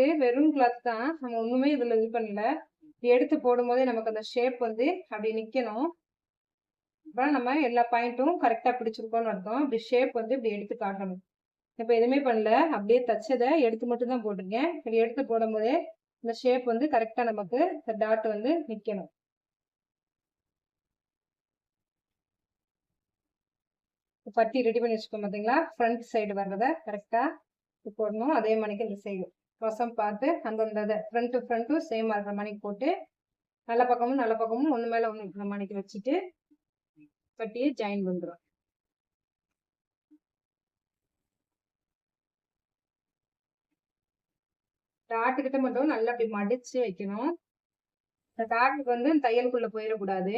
வந்து வெறும் கிளாத் தான். நம்ம ஒண்ணுமே இதுல இது பண்ணல. எடுத்து போடும்போதே நமக்கு அந்த ஷேப் வந்து அப்படி நிக்கணும். அப்பதான் நம்ம எல்லா பாயிண்ட்டும் கரெக்ட்டா பிடிச்சிருக்கோம்னு அர்த்தம். இப்படி ஷேப் வந்து இப்படி எடுத்து காட்டணும். இப்ப எதுவுமே பண்ணல. அப்படியே தச்சத எடுத்து மட்டும் தான் போட்டிருக்கேன். இப்படி எடுத்து போடும்போதே இந்த ஷேப் வந்து கரெக்ட்டா நமக்கு இந்த டாட் வந்து நிக்கணும். பட்டி ரெடி பண்ணி வச்சுக்கோம் பார்த்தீங்களா? ஃப்ரண்ட் சைடு வர்றத கரெக்ட்டா போடணும். அதே மாணிக்கு இந்த சைடு வசம் பார்த்து அந்தந்த இத ஃப்ரண்ட்டும் சேமா இருக்கிற மாணிக்கு போட்டு நல்ல பக்கமும் ஒண்ணு மேல ஒண்ணு இருக்கிற மாணிக்கு வச்சுட்டு பட்டியை ஜாயின் பண்றோம். டாட்டுக்கிட்ட மட்டும் நல்லா அப்படி மடிச்சு வைக்கணும். இந்த டாட்டுக்கு வந்து தையலுக்குள்ள போயிடக்கூடாது.